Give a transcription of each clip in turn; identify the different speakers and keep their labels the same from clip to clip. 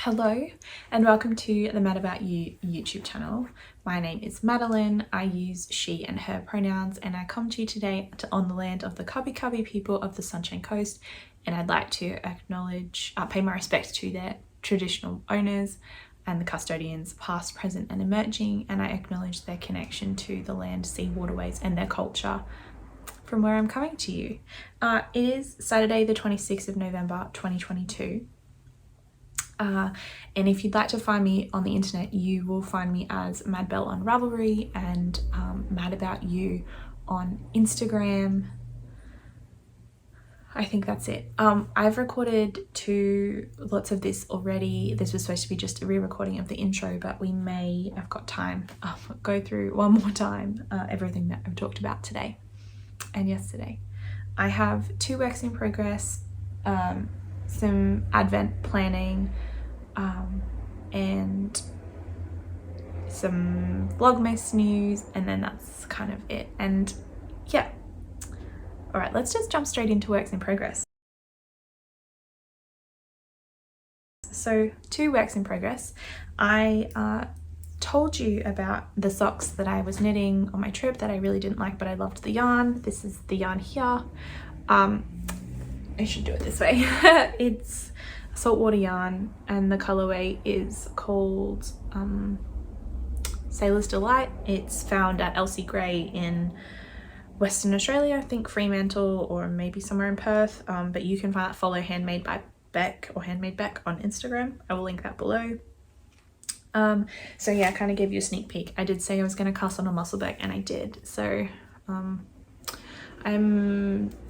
Speaker 1: Hello and welcome to the Mad About You YouTube channel. My name is Madeleine. I use she and her pronouns and I come to you today on the land of the Kabi Kabi people of the Sunshine Coast, and I'd like to pay my respects to their traditional owners and the custodians past, present and emerging, and I acknowledge their connection to the land, sea, waterways and their culture from where I'm coming to you. It is Saturday the 26th of November 2022. And if you'd like to find me on the internet, you will find me as Madbelle on Ravelry and Mad About You on Instagram. I think that's it. I've recorded lots of this already. This was supposed to be just a re-recording of the intro, but we may, I've got time, go through one more time everything that I've talked about today and yesterday. I have 2 works in progress, some advent planning, and some Vlogmas news, and then that's kind of it. And yeah, all right, let's just jump straight into works in progress. So 2 works in progress. I told you about the socks that I was knitting on my trip that I really didn't like, but I loved the yarn. This is the yarn here. I should do it this way. It's saltwater yarn and the colorway is called Sailor's Delight. It's found at Elsie Gray in Western Australia, I think Fremantle or maybe somewhere in Perth, but you can follow Handmade by Beck or Handmade Beck on Instagram. I will link that below. So yeah, I kind of gave you a sneak peek. I did say I was going to cast on a Musselbeck and I did, so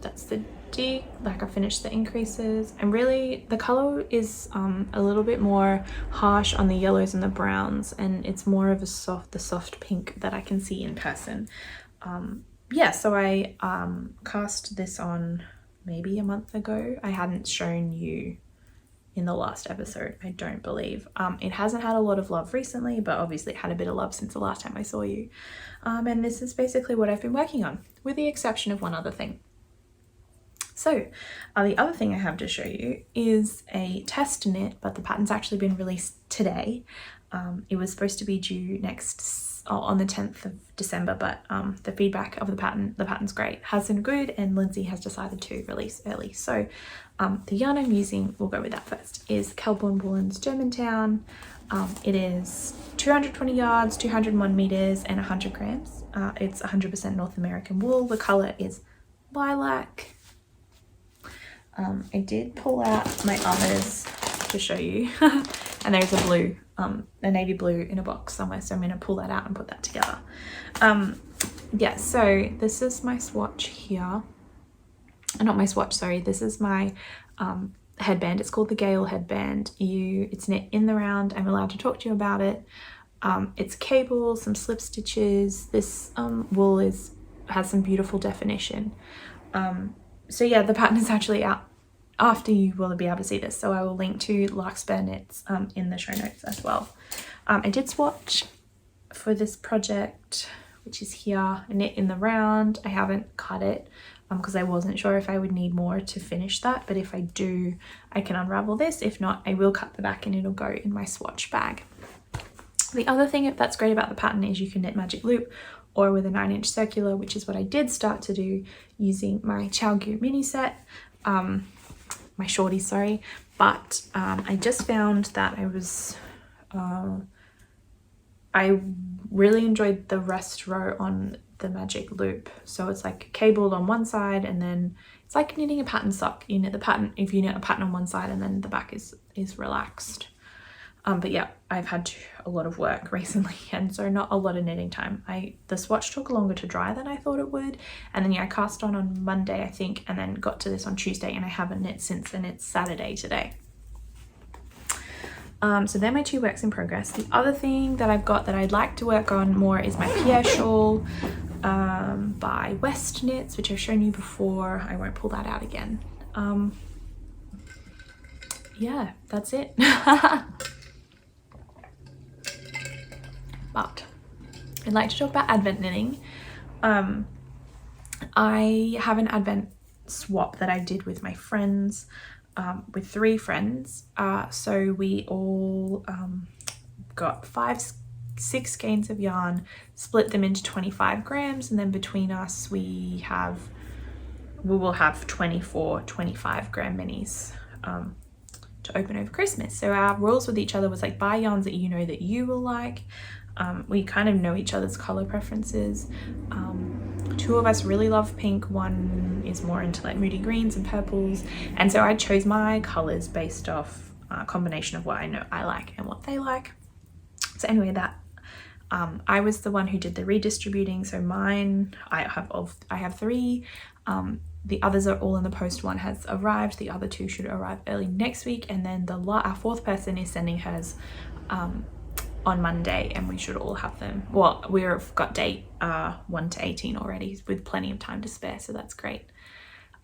Speaker 1: that's the dig, like I finished the increases, and really the color is a little bit more harsh on the yellows and the browns, and it's more of the soft pink that I can see in person. Yeah, so I cast this on maybe a month ago. I hadn't shown you in the last episode, I don't believe. It hasn't had a lot of love recently, but obviously it had a bit of love since the last time I saw you. And this is basically what I've been working on, with the exception of one other thing. So the other thing I have to show you is a test knit, but the pattern's actually been released today. It was supposed to be due on the 10th of December, but the feedback of the pattern's great, has been good, and Lindsay has decided to release early. So the yarn I'm using, we'll go with that first, is Kelborn Woolen's Germantown. It is 220 yards, 201 meters and 100 grams. It's 100% North American wool. The color is lilac. I did pull out my others to show you and there's a blue, a navy blue in a box somewhere, so I'm going to pull that out and put that together. Yeah, so this is my swatch here. Not my swatch, sorry, this is my headband. It's called the Gale headband. It's knit in the round. I'm allowed to talk to you about it. It's cable, some slip stitches. This wool has some beautiful definition. So yeah, the pattern is actually out after you will be able to see this, so I will link to Larkspur Knits in the show notes as well. I did swatch for this project, which is here, knit in the round. I haven't cut it because I wasn't sure if I would need more to finish that, but if I do, I can unravel this. If not, I will cut the back and it'll go in my swatch bag. The other thing that's great about the pattern is you can knit magic loop or with a 9-inch circular, which is what I did start to do using my Chowgu mini set, my shorty, sorry. But I just found that I really enjoyed the rest row on the magic loop. So it's like cabled on one side, and then it's like knitting a pattern sock. You knit the pattern, if you knit a pattern on one side and then the back is relaxed. But yeah, I've had a lot of work recently, and so not a lot of knitting time. The swatch took longer to dry than I thought it would, and then yeah, I cast on Monday I think, and then got to this on Tuesday, and I haven't knit since, and it's Saturday today. So they're my 2 works in progress. The other thing that I've got that I'd like to work on more is my Pierre shawl by West Knits, which I've shown you before. I won't pull that out again. Yeah, that's it. But I'd like to talk about advent knitting. I have an advent swap that I did with my friends. with 3 friends. So we all got 6 skeins of yarn, split them into 25 grams, and then between us we will have 24 25-gram minis to open over Christmas. So our rules with each other was like, buy yarns that you know that you will like. We kind of know each other's color preferences. 2 of us really love pink, 1 is more into like moody greens and purples, and so I chose my colors based off a combination of what I know I like and what they like. So anyway, that I was the one who did the redistributing. So mine, I have 3. The others are all in the post. 1 has arrived, the other 2 should arrive early next week, and then our 4th person is sending hers on Monday, and we should all have them. Well, we've got date 1 to 18 already with plenty of time to spare, so that's great.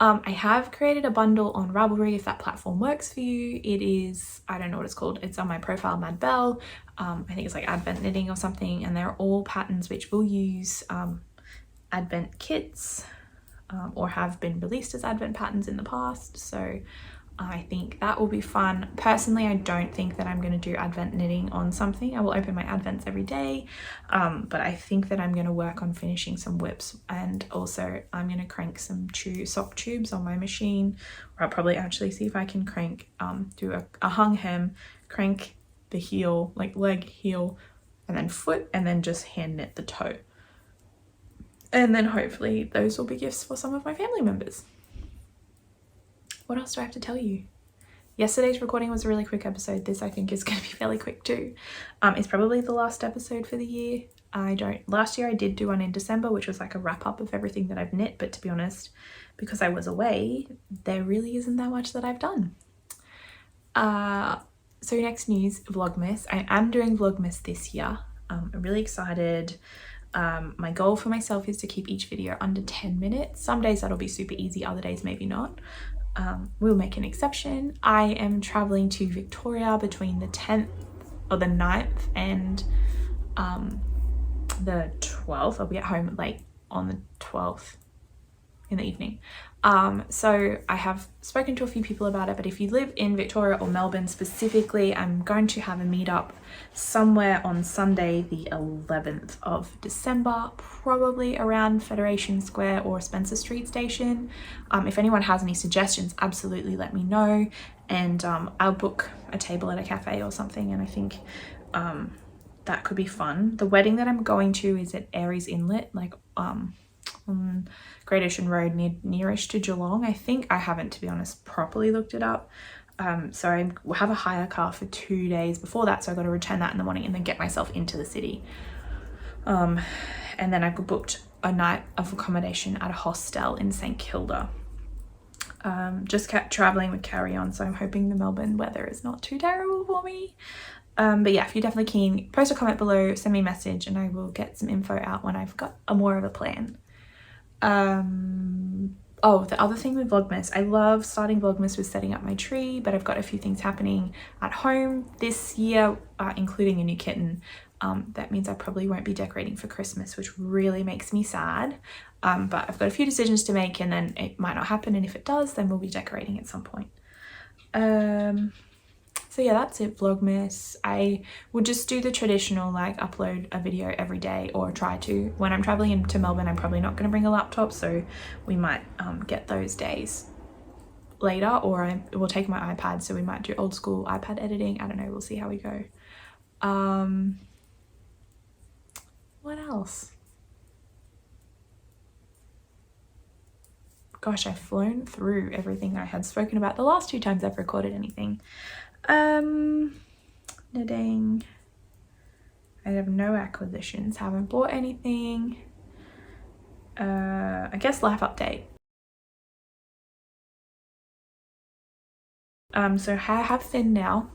Speaker 1: I have created a bundle on Ravelry if that platform works for you. It is, I don't know what it's called, it's on my profile, Madeleine. I think it's like Advent Knitting or something, and they're all patterns which will use Advent kits or have been released as Advent patterns in the past. So I think that will be fun. Personally, I don't think that I'm going to do Advent knitting on something. I will open my Advents every day, but I think that I'm going to work on finishing some whips, and also I'm going to crank some sock tubes on my machine, or I'll probably actually see if I can crank, do a hung hem, crank the heel, like leg, heel, and then foot, and then just hand knit the toe. And then hopefully those will be gifts for some of my family members. What else do I have to tell you? Yesterday's recording was a really quick episode. This I think is going to be fairly quick too. It's probably the last episode for the year. Last year I did do one in December, which was like a wrap up of everything that I've knit, but to be honest, because I was away, there really isn't that much that I've done. So next news, Vlogmas. I am doing Vlogmas this year. I'm really excited. My goal for myself is to keep each video under 10 minutes. Some days that'll be super easy, other days maybe not. We'll make an exception. I am traveling to Victoria between the 10th or the 9th and the 12th. I'll be at home late on the 12th in the evening. So I have spoken to a few people about it, but if you live in Victoria or Melbourne specifically, I'm going to have a meetup somewhere on Sunday the 11th of December, probably around Federation Square or Spencer Street Station. If anyone has any suggestions, absolutely let me know, and I'll book a table at a cafe or something, and I think that could be fun. The wedding that I'm going to is at Aries Inlet, like on Great Ocean Road, nearish to Geelong. I think I haven't, to be honest, properly looked it up. So I have a hire car for 2 days before that, so I got to return that in the morning and then get myself into the city. And then I booked a night of accommodation at a hostel in St Kilda. Just kept traveling with carry on, so I'm hoping the Melbourne weather is not too terrible for me. But yeah, if you're definitely keen, post a comment below, send me a message, and I will get some info out when I've got more of a plan. Oh, the other thing with Vlogmas, I love starting Vlogmas with setting up my tree, but I've got a few things happening at home this year, including a new kitten. That means I probably won't be decorating for Christmas, which really makes me sad. But I've got a few decisions to make, and then it might not happen, and if it does, then we'll be decorating at some point. So yeah, that's it, Vlogmas. I would just do the traditional, like upload a video every day, or try to. When I'm traveling into Melbourne, I'm probably not going to bring a laptop, so we might get those days later, or I will take my iPad, so we might do old school iPad editing. I don't know, we'll see how we go. What else? Gosh, I've flown through everything I had spoken about the last 2 times I've recorded anything. Knitting. I have no acquisitions, haven't bought anything. I guess life update. So I have Finn now.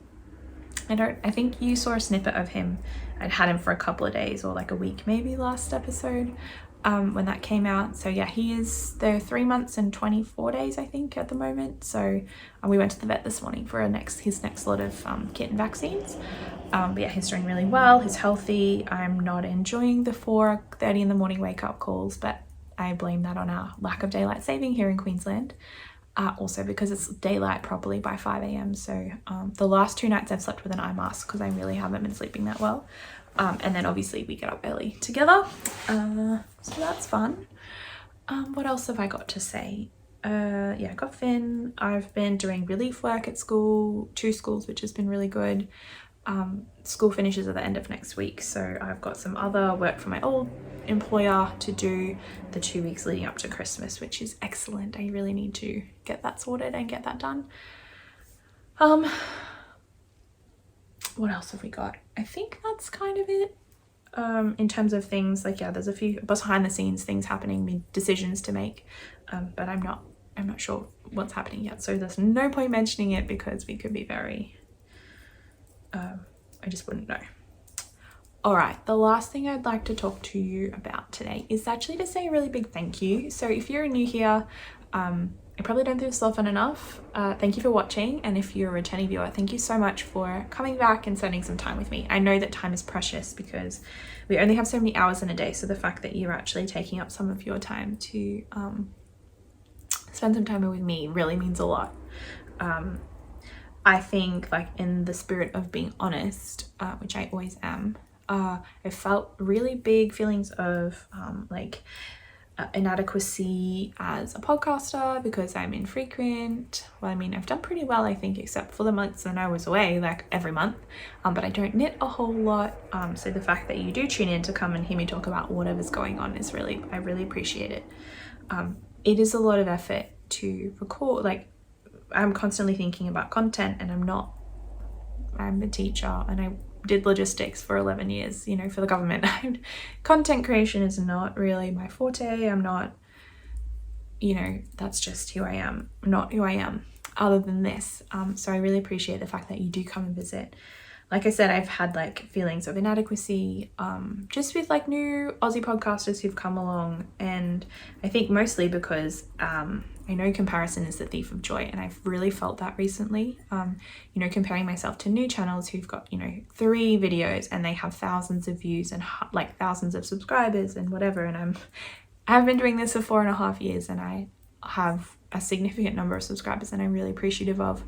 Speaker 1: I think you saw a snippet of him. I'd had him for a couple of days, or like a week maybe, last episode, when that came out. So yeah, he is 3 months and 24 days I think at the moment. So we went to the vet this morning for his next lot of kitten vaccines. But yeah, he's doing really well, he's healthy. I'm not enjoying the 4:30 in the morning wake up calls, but I blame that on our lack of daylight saving here in Queensland. also because it's daylight properly by 5 a.m. So the last 2 nights I've slept with an eye mask because I really haven't been sleeping that well. And then obviously we get up early together. So that's fun. What else have I got to say? Yeah, I got Finn. I've been doing relief work at school, 2 schools, which has been really good. School finishes at the end of next week, so I've got some other work for my old employer to do the 2 weeks leading up to Christmas, which is excellent. I really need to get that sorted and get that done. What else have we got? I think that's kind of it. In terms of things, like, yeah, there's a few behind the scenes things happening, decisions to make, but I'm not sure what's happening yet, so there's no point mentioning it because we could be very I just wouldn't know. All right, the last thing I'd like to talk to you about today is actually to say a really big thank you. So if you're new here, I probably don't do this often enough. Thank you for watching, and if you're a returning viewer, thank you so much for coming back and spending some time with me. I know that time is precious because we only have so many hours in a day, so the fact that you're actually taking up some of your time to spend some time with me really means a lot. I think, like, in the spirit of being honest, which I always am, I felt really big feelings of inadequacy as a podcaster because I'm infrequent. Well, I mean, I've done pretty well, I think, except for the months when I was away, like every month, but I don't knit a whole lot. So the fact that you do tune in to come and hear me talk about whatever's going on is I really appreciate it. It is a lot of effort to record. Like, I'm constantly thinking about content, and I'm a teacher and I did logistics for 11 years, you know, for the government. Content creation is not really my forte. I'm not, you know, that's just who I am, not who I am other than this. So I really appreciate the fact that you do come and visit. Like I said, I've had like feelings of inadequacy just with like new Aussie podcasters who've come along, and I think mostly because I know comparison is the thief of joy, and I've really felt that recently. You know, comparing myself to new channels who've got, you know, 3 videos and they have thousands of views and like thousands of subscribers and whatever, and I've been doing this for 4.5 years and I have a significant number of subscribers and I'm really appreciative of,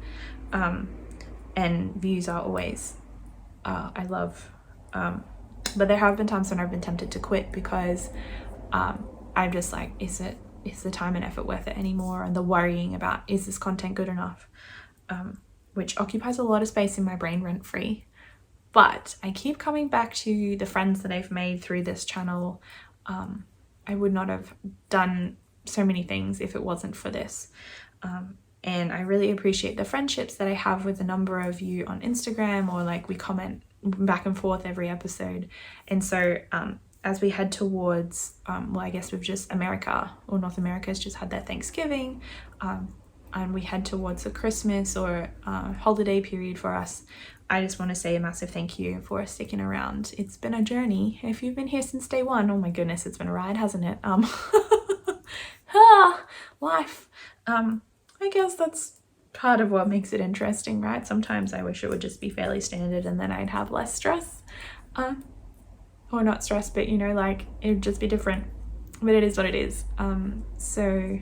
Speaker 1: and views are always I love, but there have been times when I've been tempted to quit because I'm just like, is the time and effort worth it anymore? And the worrying about, is this content good enough? Which occupies a lot of space in my brain rent-free. But I keep coming back to the friends that I've made through this channel. I would not have done so many things if it wasn't for this. And I really appreciate the friendships that I have with a number of you on Instagram, or like we comment back and forth every episode. And so as we head towards, well, I guess we've just North America has just had their Thanksgiving, and we head towards the Christmas or holiday period for us. I just want to say a massive thank you for sticking around. It's been a journey. If you've been here since day one, oh my goodness, it's been a ride, hasn't it? Life. I guess that's part of what makes it interesting, right? Sometimes I wish it would just be fairly standard and then I'd have less stress. Or not stress, but you know, like it would just be different. But it is what it is. So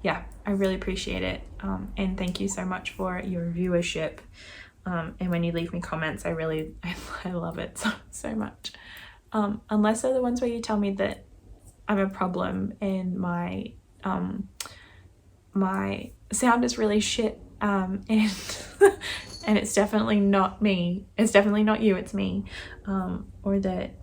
Speaker 1: yeah, I really appreciate it. And thank you so much for your viewership. And when you leave me comments, I love it so much. Unless they're the ones where you tell me that I'm a problem and my sound is really shit, and and it's definitely not me, it's definitely not you, it's me, or that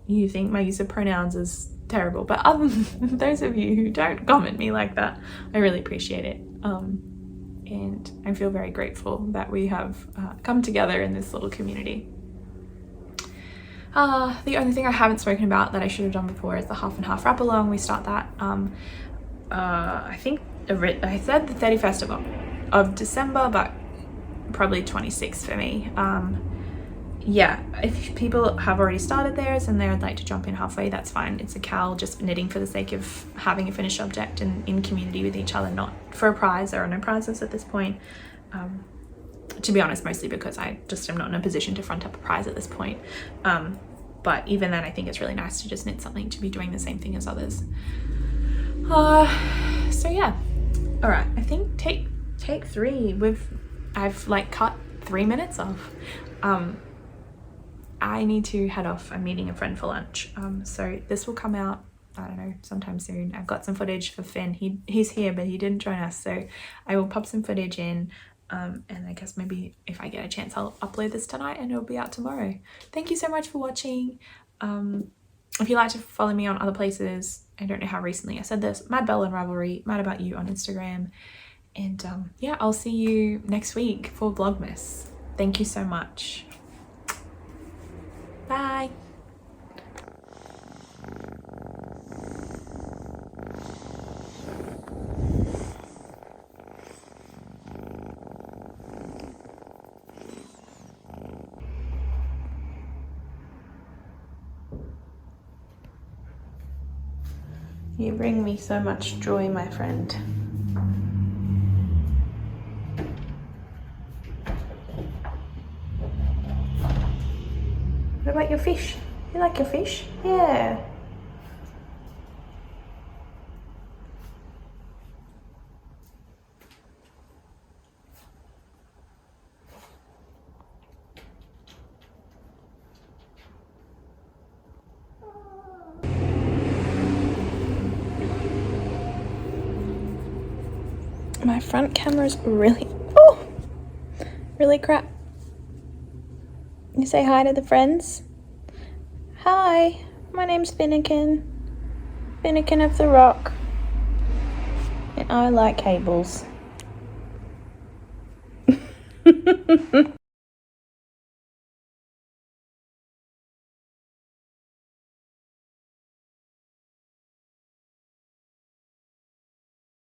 Speaker 1: you think my use of pronouns is terrible. But other than those of you who don't comment me like that, I really appreciate it, and I feel very grateful that we have come together in this little community. The only thing I haven't spoken about that I should have done before is the half and half wrap along. We start that I think I said the 31st of December, but probably 26th for me. Yeah, if people have already started theirs and they would like to jump in halfway, that's fine. It's a cal, just knitting for the sake of having a finished object and in community with each other, not for a prize. There are no prizes at this point. To be honest, mostly because I just am not in a position to front up a prize at this point. But even then, I think it's really nice to just knit something to be doing the same thing as others. So yeah, All right, I think take 3. I've like cut 3 minutes off. I need to head off. I'm meeting a friend for lunch. So this will come out, I don't know, sometime soon. I've got some footage for Finn. He's here, but he didn't join us. So I will pop some footage in. And I guess maybe if I get a chance, I'll upload this tonight and it'll be out tomorrow. Thank you so much for watching. If you'd like to follow me on other places, I don't know how recently I said this, Mad Belle and Rivalry, Mad About You on Instagram. And yeah, I'll see you next week for Vlogmas. Thank you so much. Bye. You bring me so much joy, my friend. What about your fish? You like your fish? Yeah. My front camera's really crap. You say hi to the friends? Hi, my name's Finnegan. Finnegan of the Rock. And I like cables.